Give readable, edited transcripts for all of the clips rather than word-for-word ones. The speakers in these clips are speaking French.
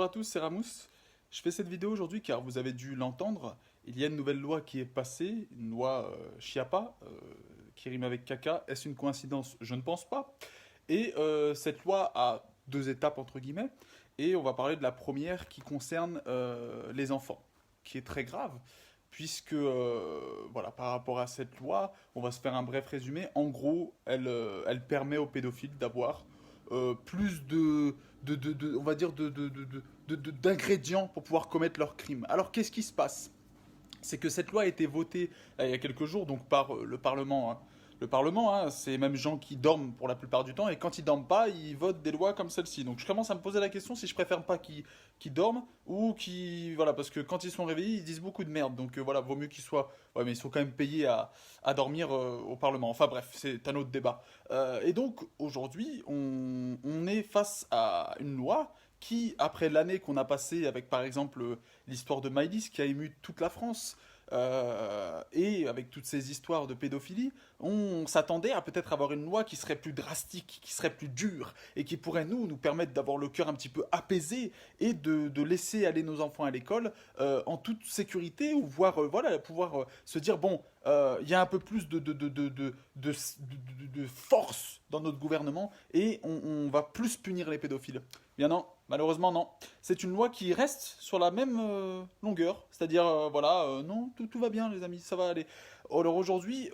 à tous, c'est Ramous. Je fais cette vidéo aujourd'hui car vous avez dû l'entendre. Il y a une nouvelle loi qui est passée, une loi Chiappa, qui rime avec caca. Est-ce une coïncidence? Je ne pense pas. Et cette loi a deux étapes entre guillemets. Et on va parler de la première qui concerne les enfants, qui est très grave. Puisque, voilà, par rapport à cette loi, on va se faire un bref résumé. En gros, elle permet aux pédophiles d'avoir plus on va dire, d'ingrédients pour pouvoir commettre leurs crimes. Alors, qu'est-ce qui se passe? C'est que cette loi a été votée il y a quelques jours donc par le Parlement, hein. Le Parlement, hein, c'est même gens qui dorment pour la plupart du temps, et quand ils dorment pas, ils votent des lois comme celle-ci. Donc je commence à me poser la question si je préfère pas qu'ils dorment ou qui voilà, parce que quand ils sont réveillés, ils disent beaucoup de merde. Donc voilà, vaut mieux qu'ils soient. Ouais, mais ils sont quand même payés à dormir au Parlement. Enfin bref, c'est un autre débat. Et donc aujourd'hui, on est face à une loi qui, après l'année qu'on a passée avec par exemple l'histoire de Maïlis qui a ému toute la France, et avec toutes ces histoires de pédophilie, on s'attendait à peut-être avoir une loi qui serait plus drastique, qui serait plus dure, et qui pourrait nous permettre d'avoir le cœur un petit peu apaisé et de laisser aller nos enfants à l'école en toute sécurité, ou voir, voilà, pouvoir se dire, bon, il y a un peu plus de force dans notre gouvernement, et on va plus punir les pédophiles. Bien non, malheureusement non. C'est une loi qui reste sur la même longueur, c'est-à-dire voilà, non, tout va bien les amis, ça va aller. Alors aujourd'hui,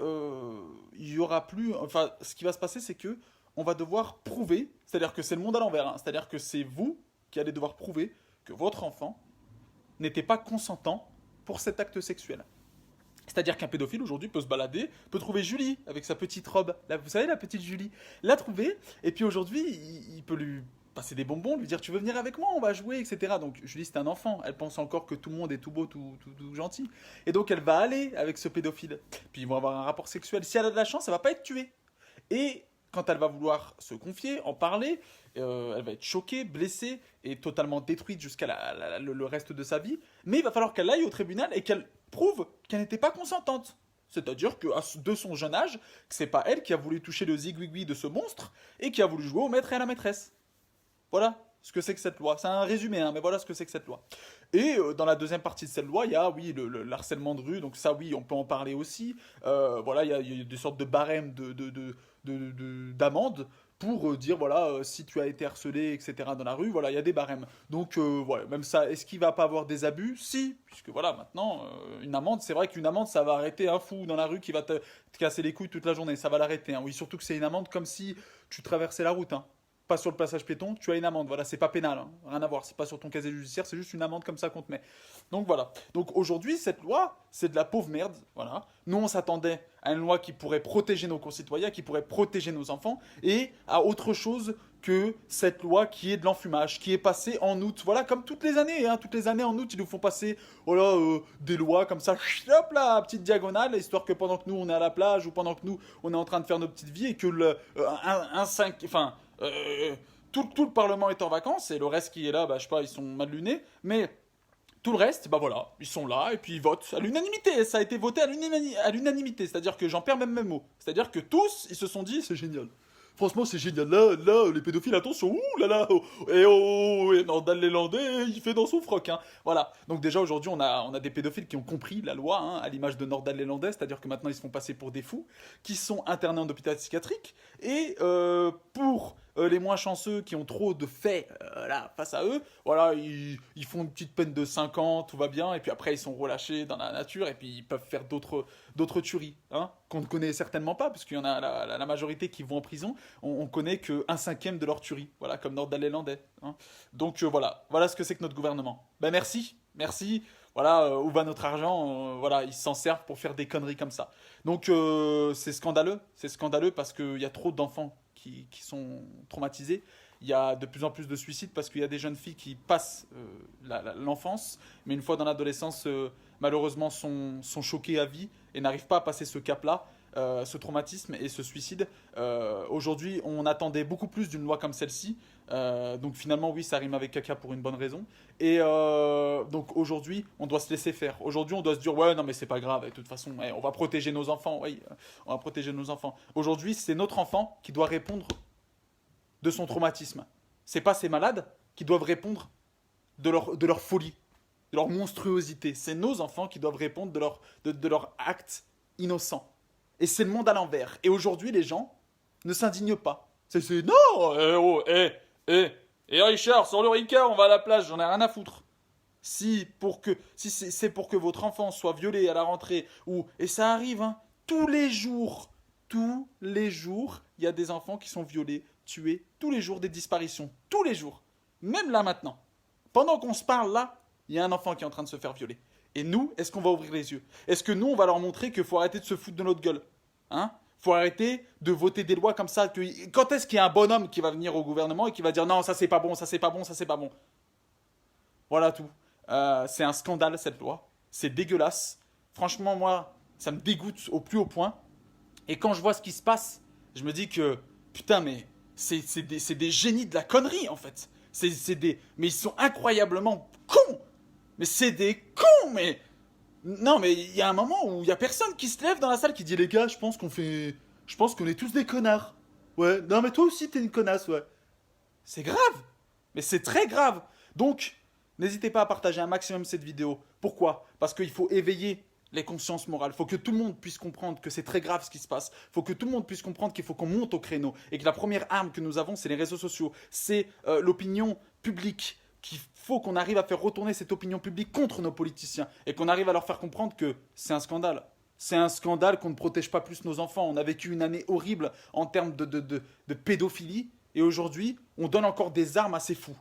il y aura plus, enfin, ce qui va se passer, c'est que on va devoir prouver, c'est-à-dire que c'est le monde à l'envers, hein, c'est-à-dire que c'est vous qui allez devoir prouver que votre enfant n'était pas consentant pour cet acte sexuel. C'est-à-dire qu'un pédophile aujourd'hui peut se balader, peut trouver Julie avec sa petite robe. Là, vous savez, la petite Julie. La trouver, et puis aujourd'hui, il peut lui passer des bonbons, lui dire tu veux venir avec moi, on va jouer, etc. Donc Julie, c'est un enfant, elle pense encore que tout le monde est tout beau, tout gentil. Et donc elle va aller avec ce pédophile. Puis ils vont avoir un rapport sexuel. Si elle a de la chance, elle va pas être tuée. Et quand elle va vouloir se confier, en parler, elle va être choquée, blessée et totalement détruite jusqu'à le reste de sa vie. Mais il va falloir qu'elle aille au tribunal et qu'elle prouve qu'elle n'était pas consentante. C'est-à-dire que de son jeune âge, que c'est pas elle qui a voulu toucher le zigouigoui de ce monstre et qui a voulu jouer au maître et à la maîtresse. Voilà ce que c'est que cette loi. C'est un résumé, hein, mais voilà ce que c'est que cette loi. Et dans la deuxième partie de cette loi, il y a, oui, le harcèlement de rue. Donc ça, oui, on peut en parler aussi. Voilà, il y a des sortes de barèmes d'amendes pour dire, voilà, si tu as été harcelé, etc. dans la rue, voilà, il y a des barèmes. Donc, voilà, même ça, est-ce qu'il va pas avoir des abus? Si, puisque voilà, maintenant, une amende, c'est vrai qu'une amende, ça va arrêter un fou dans la rue qui va te casser les couilles toute la journée. Ça va l'arrêter, hein. Oui, surtout que c'est une amende comme si tu traversais la route, hein. Pas sur le passage piéton, tu as une amende. Voilà, c'est pas pénal, hein. Rien à voir. C'est pas sur ton casier judiciaire, c'est juste une amende comme ça qu'on te met. Donc voilà. Donc aujourd'hui, cette loi, c'est de la pauvre merde. Voilà. Nous, on s'attendait à une loi qui pourrait protéger nos concitoyens, qui pourrait protéger nos enfants, et à autre chose que cette loi qui est de l'enfumage, qui est passée en août. Voilà, comme toutes les années, hein. Toutes les années en août, ils nous font passer, voilà, des lois comme ça, hop là, petite diagonale, histoire que pendant que nous on est à la plage ou pendant que nous on est en train de faire nos petites vies et que enfin, tout le Parlement est en vacances et le reste qui est là, bah, je sais pas, ils sont mal lunés, mais tout le reste, bah voilà, ils sont là et puis ils votent à l'unanimité. Ça a été voté à l'unanimité, c'est-à-dire que j'en perds même mes mots. C'est-à-dire que tous, ils se sont dit, c'est génial. Franchement, c'est génial. Là, les pédophiles, attention, ouh là là, et Nordal Lélandais, il fait dans son froc, hein. Voilà. Donc déjà aujourd'hui, on a des pédophiles qui ont compris la loi, hein, à l'image de Nordal Lélandais, c'est-à-dire que maintenant ils se font passer pour des fous, qui sont internés en hôpital psychiatrique, et pour les moins chanceux qui ont trop de faits là, face à eux, voilà, ils font une petite peine de 5 ans, tout va bien, et puis après ils sont relâchés dans la nature, et puis ils peuvent faire d'autres tueries, hein, qu'on ne connaît certainement pas, parce qu'il y en a la majorité qui vont en prison, on connaît qu'un cinquième de leur tuerie, voilà, comme Nordal Lélandais, hein. Donc voilà ce que c'est que notre gouvernement. Ben merci, voilà, où va notre argent, voilà, ils s'en servent pour faire des conneries comme ça. Donc c'est scandaleux parce qu'il y a trop d'enfants qui sont traumatisés. Il y a de plus en plus de suicides parce qu'il y a des jeunes filles qui passent l'enfance, mais une fois dans l'adolescence, malheureusement, sont choquées à vie et n'arrivent pas à passer ce cap-là, ce traumatisme et ce suicide. Aujourd'hui, on attendait beaucoup plus d'une loi comme celle-ci. Donc finalement, oui, ça rime avec caca pour une bonne raison. Et donc aujourd'hui, on doit se laisser faire. Aujourd'hui, on doit se dire, ouais, non, mais c'est pas grave. De toute façon, on va protéger nos enfants. Oui, on va protéger nos enfants. Aujourd'hui, c'est notre enfant qui doit répondre de son traumatisme. C'est pas ces malades qui doivent répondre de leur folie, de leur monstruosité. C'est nos enfants qui doivent répondre de leur acte innocent. Et c'est le monde à l'envers. Et aujourd'hui, les gens ne s'indignent pas. C'est non, Richard, sur le Ricard, on va à la plage, j'en ai rien à foutre. Si c'est pour que votre enfant soit violé à la rentrée, et ça arrive, hein, tous les jours, il y a des enfants qui sont violés, tués, tous les jours, des disparitions, tous les jours. Même là maintenant. Pendant qu'on se parle là, il y a un enfant qui est en train de se faire violer. Et nous, est-ce qu'on va ouvrir les yeux? Est-ce que nous, on va leur montrer qu'il faut arrêter de se foutre de notre gueule? Hein? Faut arrêter de voter des lois comme ça. Quand est-ce qu'il y a un bonhomme qui va venir au gouvernement et qui va dire non, ça c'est pas bon, ça c'est pas bon, ça c'est pas bon? Voilà tout. C'est un scandale cette loi. C'est dégueulasse. Franchement, moi, ça me dégoûte au plus haut point. Et quand je vois ce qui se passe, je me dis que putain, mais c'est des génies de la connerie en fait. Mais ils sont incroyablement cons. Mais c'est des cons, mais non, mais il y a un moment où il y a personne qui se lève dans la salle qui dit les gars, je pense qu'on est tous des connards. Ouais, non mais toi aussi t'es une connasse, ouais. C'est grave, mais c'est très grave. Donc, n'hésitez pas à partager un maximum cette vidéo. Pourquoi? Parce qu'il faut éveiller les consciences morales. Il faut que tout le monde puisse comprendre que c'est très grave ce qui se passe. Il faut que tout le monde puisse comprendre qu'il faut qu'on monte au créneau. Et que la première arme que nous avons, c'est les réseaux sociaux. C'est l'opinion publique. Qu'il faut qu'on arrive à faire retourner cette opinion publique contre nos politiciens. Et qu'on arrive à leur faire comprendre que c'est un scandale. C'est un scandale qu'on ne protège pas plus nos enfants. On a vécu une année horrible en termes de pédophilie. Et aujourd'hui, on donne encore des armes à ces fous.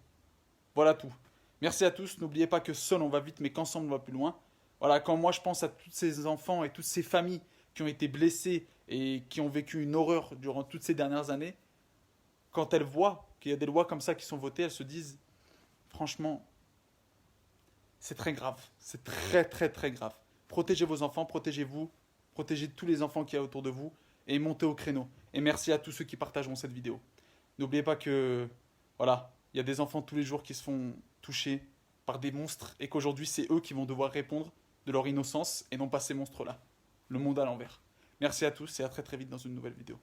Voilà tout. Merci à tous. N'oubliez pas que seul on va vite, mais qu'ensemble on va plus loin. Voilà, quand moi je pense à tous ces enfants et toutes ces familles qui ont été blessées et qui ont vécu une horreur durant toutes ces dernières années, quand elles voient qu'il y a des lois comme ça qui sont votées, elles se disent, franchement, c'est très grave. C'est très très très grave. Protégez vos enfants, protégez-vous, protégez tous les enfants qu'il y a autour de vous et montez au créneau. Et merci à tous ceux qui partageront cette vidéo. N'oubliez pas que, voilà, il y a des enfants tous les jours qui se font toucher par des monstres et qu'aujourd'hui c'est eux qui vont devoir répondre de leur innocence et non pas ces monstres-là. Le monde à l'envers. Merci à tous et à très très vite dans une nouvelle vidéo.